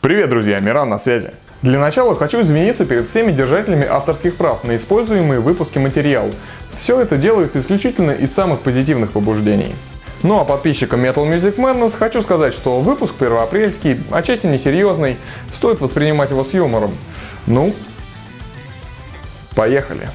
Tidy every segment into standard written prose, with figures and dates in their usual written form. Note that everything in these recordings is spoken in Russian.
Привет, друзья, Миран на связи. Для начала хочу извиниться перед всеми держателями авторских прав на используемые в выпуске материал. Все это делается исключительно из самых позитивных побуждений. Ну а подписчикам Metal Music Madness хочу сказать, что выпуск первоапрельский, отчасти несерьезный, стоит воспринимать его с юмором. Ну, поехали.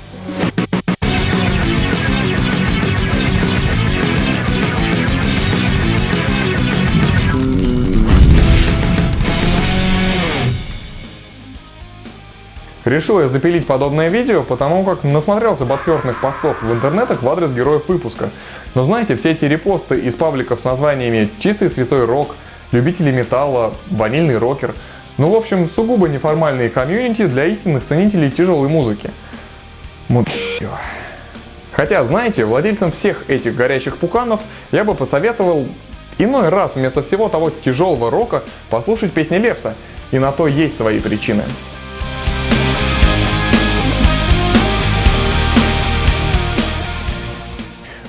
Решил я запилить подобное видео, потому как насмотрелся подхёртных постов в интернетах в адрес героев выпуска. Но знаете, все эти репосты из пабликов с названиями «Чистый святой рок», «Любители металла», «Ванильный рокер», ну в общем, сугубо неформальные комьюнити для истинных ценителей тяжелой музыки. Хотя, знаете, владельцам всех этих горячих пуканов я бы посоветовал иной раз вместо всего того тяжелого рока послушать песни Лепса, и на то есть свои причины.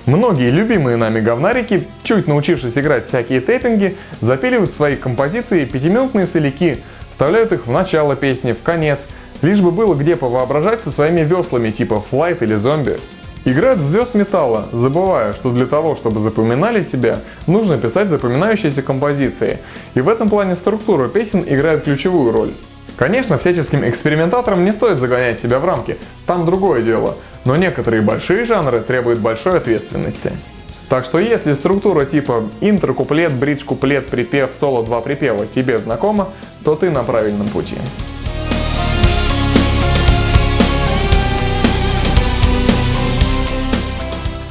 Многие любимые нами говнарики, чуть научившись играть всякие тэппинги, запиливают в свои композиции пятиминутные соляки, вставляют их в начало песни, в конец, лишь бы было где повоображать со своими веслами типа Flight или Zombie. Играют в звезд металла, забывая, что для того, чтобы запоминали себя, нужно писать запоминающиеся композиции, и в этом плане структура песен играет ключевую роль. Конечно, всяческим экспериментаторам не стоит загонять себя в рамки, там другое дело, но некоторые большие жанры требуют большой ответственности. Так что если структура типа интро, куплет, бридж, куплет, припев, соло, 2 припева тебе знакома, то ты на правильном пути.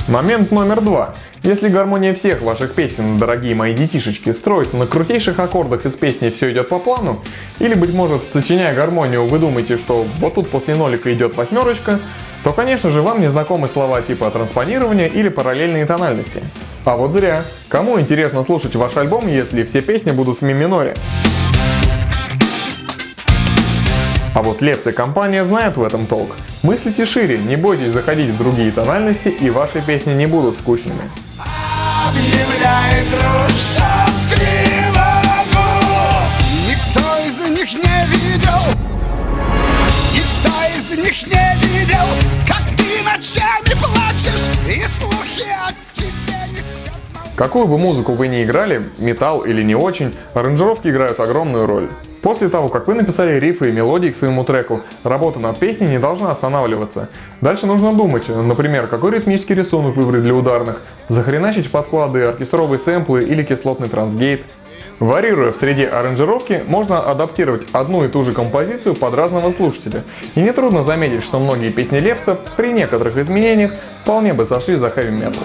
Момент номер 2. Если гармония всех ваших песен, дорогие мои детишечки, строится на крутейших аккордах из песни «Все идет по плану», или, быть может, сочиняя гармонию, вы думаете, что вот тут после нолика идет восьмерочка, то, конечно же, вам не знакомы слова типа транспонирования или параллельные тональности. А вот зря. Кому интересно слушать ваш альбом, если все песни будут в ми миноре? А вот Лепс и компания знают в этом толк. Мыслите шире, не бойтесь заходить в другие тональности, и ваши песни не будут скучными. Объявляет рушат тревогу. Никто из них не видел, никто из них не видел, как ты ночами плачешь, и слухи от тебя несет. Какую бы музыку вы ни играли, металл или не очень, аранжировки играют огромную роль. После того, как вы написали рифы и мелодии к своему треку, работа над песней не должна останавливаться. Дальше нужно думать, например, какой ритмический рисунок выбрать для ударных, захреначить подклады, оркестровые сэмплы или кислотный трансгейт. Варьируя в среде аранжировки, можно адаптировать одну и ту же композицию под разного слушателя. И нетрудно заметить, что многие песни Лепса при некоторых изменениях вполне бы сошли за хэви-метал.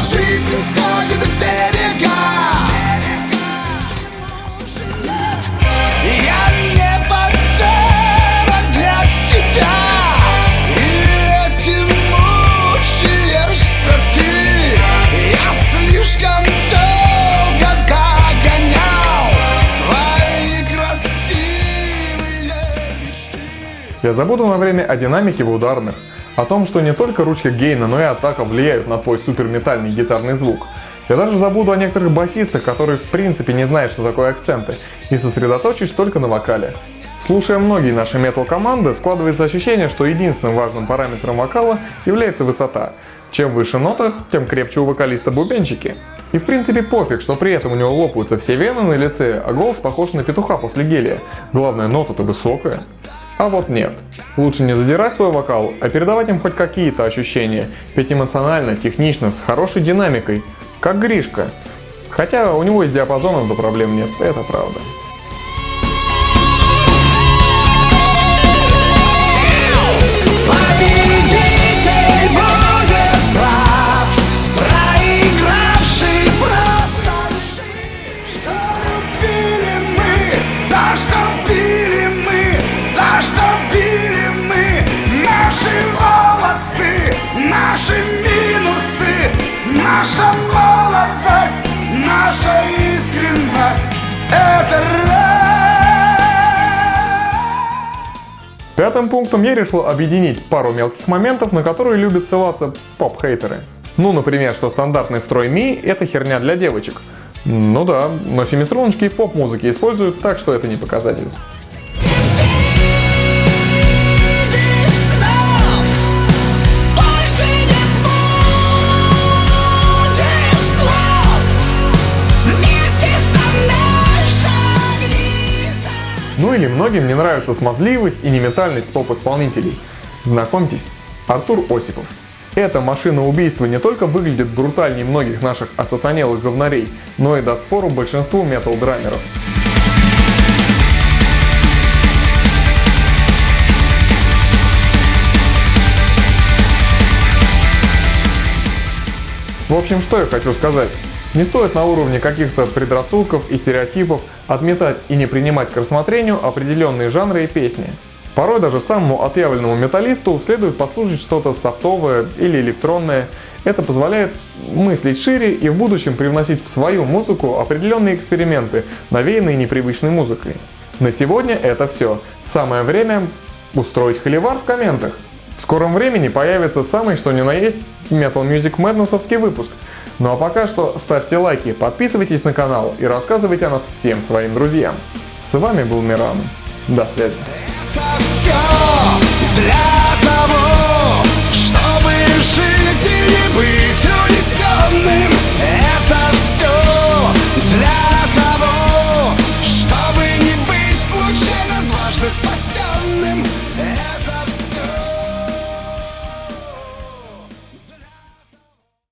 Жизнь входит в берега. Я не пантера для тебя, и этим мучаешься ты. Я слишком долго догонял твои красивые мечты. Я забуду на время о динамике в ударных, о том, что не только ручка гейна, но и атака влияют на твой суперметальный гитарный звук. Я даже забуду о некоторых басистах, которые в принципе не знают, что такое акценты, и сосредоточусь только на вокале. Слушая многие наши метал-команды, складывается ощущение, что единственным важным параметром вокала является высота. Чем выше нота, тем крепче у вокалиста бубенчики. И в принципе пофиг, что при этом у него лопаются все вены на лице, а голос похож на петуха после гелия. Главное, нота-то высокая. А вот нет. Лучше не задирать свой вокал, а передавать им хоть какие-то ощущения, петь эмоционально, технично, с хорошей динамикой, как Гришка. Хотя у него и с диапазоном до проблем нет, это правда. Наша молодость, наша искренность — это Пятым пунктом я решил объединить пару мелких моментов, на которые любят ссылаться поп-хейтеры. Ну, например, что стандартный строй Ми — это херня для девочек. Ну да, но семиструночки в поп-музыке используют, так что это не показатель. Ну или многим не нравится смазливость и нементальность поп-исполнителей. Знакомьтесь, Артур Осипов. Эта машина убийства не только выглядит брутальнее многих наших осатанелых говнарей, но и даст фору большинству метал-драмеров. В общем, что я хочу сказать. Не стоит на уровне каких-то предрассудков и стереотипов отметать и не принимать к рассмотрению определенные жанры и песни. Порой даже самому отъявленному металлисту следует послушать что-то софтовое или электронное. Это позволяет мыслить шире и в будущем привносить в свою музыку определенные эксперименты, навеянные непривычной музыкой. На сегодня это все. Самое время устроить холивар в комментах. В скором времени появится самый что ни на есть Metal Music Madness-овский выпуск. Ну а пока что ставьте лайки, подписывайтесь на канал и рассказывайте о нас всем своим друзьям. С вами был Миран. До связи. Это все для того, чтобы жить и не быть унесенным.